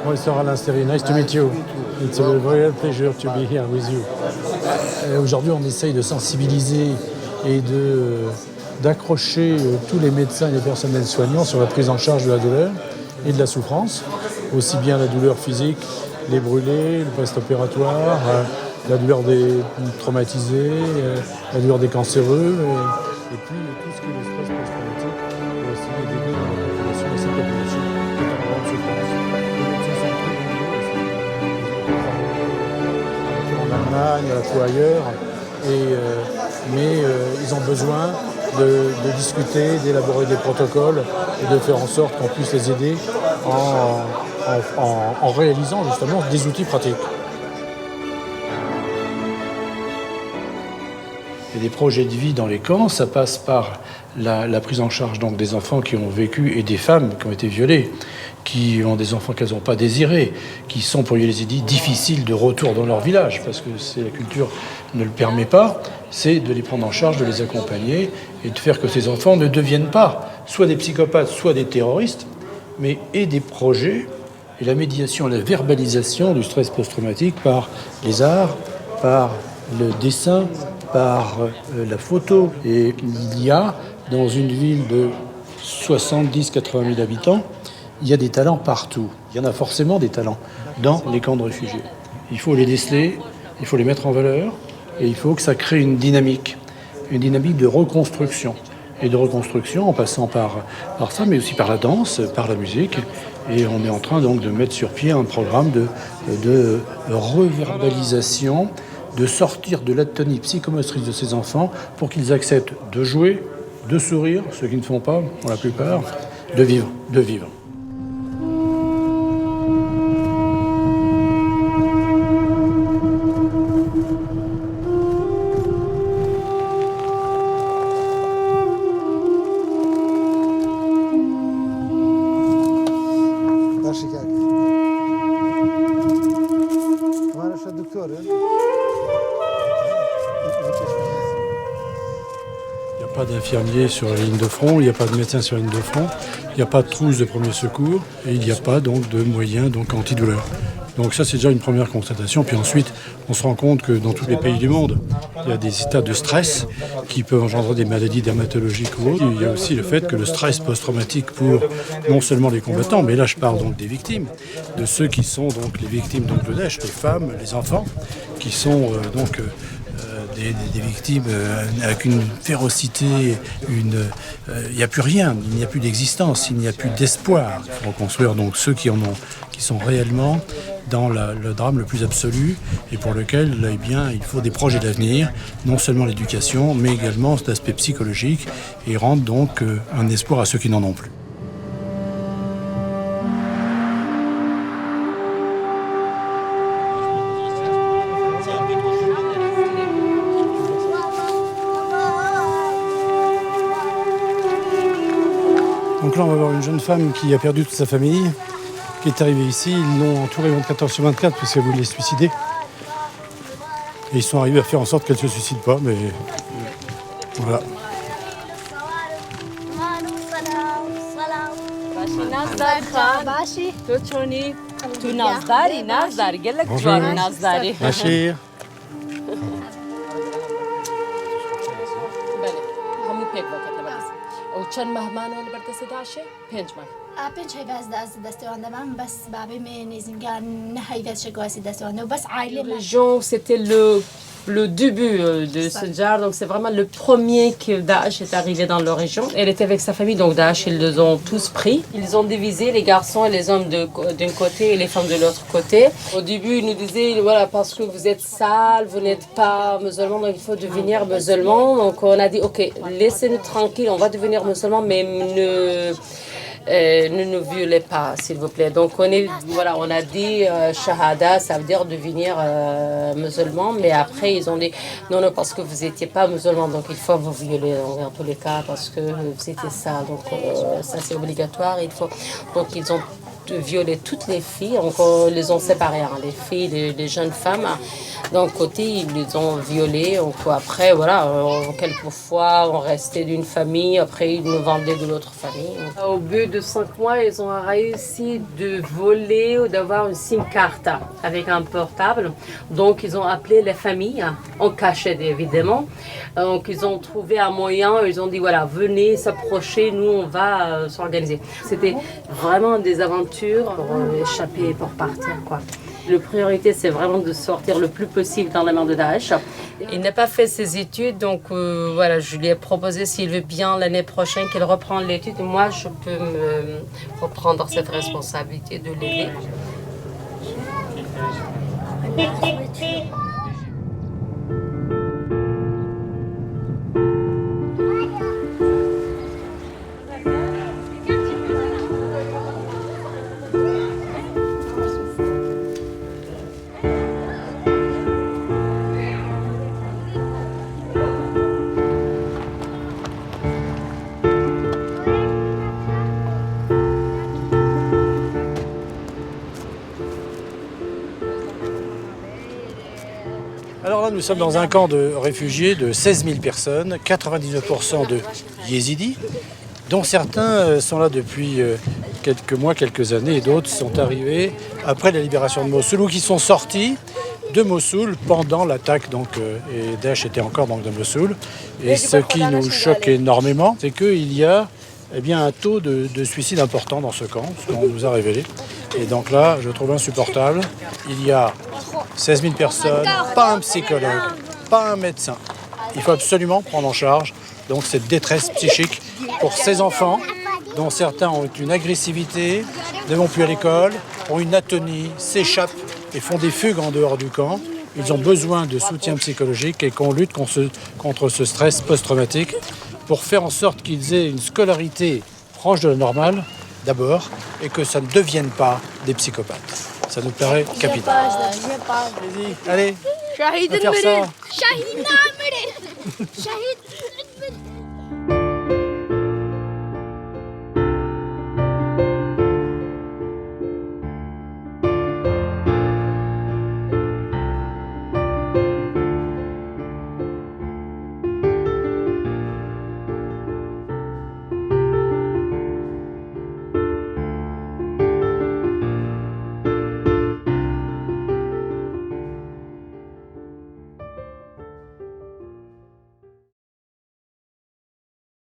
Moi, Sir Alain Stéry, nice to meet you. It's a real pleasure to be here with you. Aujourd'hui, on essaye de sensibiliser et d'accrocher tous les médecins et les personnels soignants sur la prise en charge de la douleur et de la souffrance, aussi bien la douleur physique, les brûlés, le post-opératoire, la douleur des traumatisés, la douleur des cancéreux, et puis tout ce qui est le stress post-traumatique, et aussi les dégâts dans la population et cette population qui est en grande souffrance. Les médecins sont très nombreux aussi, en Allemagne, à la fois ailleurs, mais ils ont besoin de discuter, d'élaborer des protocoles et de faire en sorte qu'on puisse les aider en réalisant justement des outils pratiques. Et des projets de vie dans les camps, ça passe par la prise en charge donc, des enfants qui ont vécu et des femmes qui ont été violées, qui ont des enfants qu'elles n'ont pas désirés, qui sont, pour les aider, difficiles de retour dans leur village, parce que la culture ne le permet pas, c'est de les prendre en charge, de les accompagner et de faire que ces enfants ne deviennent pas soit des psychopathes, soit des terroristes, mais aient des projets et la médiation, la verbalisation du stress post-traumatique par les arts, par le dessin, par la photo. Et il y a, dans une ville de 70-80 000 habitants, il y a des talents partout. Il y en a forcément des talents dans les camps de réfugiés. Il faut les déceler, il faut les mettre en valeur, et il faut que ça crée une dynamique de reconstruction. Et de reconstruction en passant par ça, mais aussi par la danse, par la musique. Et on est en train donc de mettre sur pied un programme de reverbalisation, de sortir de l'atonie psychomotrice de ces enfants pour qu'ils acceptent de jouer, de sourire, ceux qui ne font pas, pour la plupart, de vivre. Il n'y a pas d'infirmiers sur la ligne de front, il n'y a pas de médecins sur la ligne de front, il n'y a pas de trousse de premier secours et il n'y a pas donc de moyens antidouleurs. Donc ça, c'est déjà une première constatation. Puis ensuite, on se rend compte que dans tous les pays du monde, il y a des états de stress qui peuvent engendrer des maladies dermatologiques ou autres. Il y a aussi le fait que le stress post-traumatique pour non seulement les combattants, mais là je parle donc des victimes, de ceux qui sont donc les victimes donc, de Daesh, les femmes, les enfants, qui sont des victimes avec une férocité, il n'y a plus rien, il n'y a plus d'existence, il n'y a plus d'espoir. Il faut reconstruire donc ceux qui sont réellement dans le drame le plus absolu et pour lequel il faut des projets d'avenir, non seulement l'éducation, mais également cet aspect psychologique et rendre donc un espoir à ceux qui n'en ont plus. Donc là, on va voir une jeune femme qui a perdu toute sa famille, qui est arrivée ici. Ils l'ont entourée 24h/24 parce qu'elle voulait se suicider. Et ils sont arrivés à faire en sorte qu'elle ne se suicide pas, mais voilà. Bonjour. Bachir. چند مهمانه البرد داشه 5 ماه. 5 هیواز دستوانده من بس بابی من نزینگان نه هیواز شگواسی دستوانده و بس عائله من. Région, c'était le début de ce genre, donc c'est vraiment le premier que Daesh est arrivé dans leur région. Elle était avec sa famille, donc Daesh, ils les ont tous pris. Ils ont divisé les garçons et les hommes d'un côté et les femmes de l'autre côté. Au début, ils nous disaient, voilà, parce que vous êtes sales, vous n'êtes pas musulmans, donc il faut devenir musulman. Donc on a dit, ok, laissez-nous tranquilles, on va devenir musulmans, mais ne nous violez pas, s'il vous plaît. Donc on a dit shahada, ça veut dire devenir musulman, mais après ils ont dit non, parce que vous n'étiez pas musulman, donc il faut vous violer dans tous les cas parce que vous étiez ça, donc ça c'est obligatoire. Donc ils ont violé toutes les filles. Donc, ils les ont séparées, hein, les filles, les jeunes femmes. D'un côté, ils les ont violées. Donc, après, voilà, quelquefois, on restait d'une famille. Après, ils nous vendaient de l'autre famille. Au bout de 5 mois, ils ont réussi de voler ou d'avoir une SIM carte avec un portable. Donc, ils ont appelé les familles, en cachette évidemment. Donc, ils ont trouvé un moyen. Ils ont dit, voilà, venez s'approcher, nous, on va s'organiser. C'était vraiment des aventures pour échapper, pour partir, quoi. La priorité, c'est vraiment de sortir le plus possible dans la main de Daesh. Il n'a pas fait ses études, donc voilà, je lui ai proposé s'il veut bien l'année prochaine qu'il reprenne l'étude. Moi, je peux me reprendre cette responsabilité de l'aider. Alors là, nous sommes dans un camp de réfugiés de 16 000 personnes, 99% de yézidis, dont certains sont là depuis quelques mois, quelques années, et d'autres sont arrivés après la libération de Mossoul, ou qui sont sortis de Mossoul pendant l'attaque. Et Daesh était encore de Mossoul. Et ce qui nous choque énormément, c'est qu'il y a un taux de suicide important dans ce camp, ce qu'on nous a révélé. Et donc là, je trouve insupportable. Il y a 16 000 personnes, pas un psychologue, pas un médecin. Il faut absolument prendre en charge donc cette détresse psychique pour ces enfants, dont certains ont une agressivité, ne vont plus à l'école, ont une atonie, s'échappent et font des fugues en dehors du camp. Ils ont besoin de soutien psychologique et qu'on lutte contre ce stress post-traumatique pour faire en sorte qu'ils aient une scolarité proche de la normale, d'abord, et que ça ne devienne pas des psychopathes. Ça nous paraît capital. Allez, on va faire ça.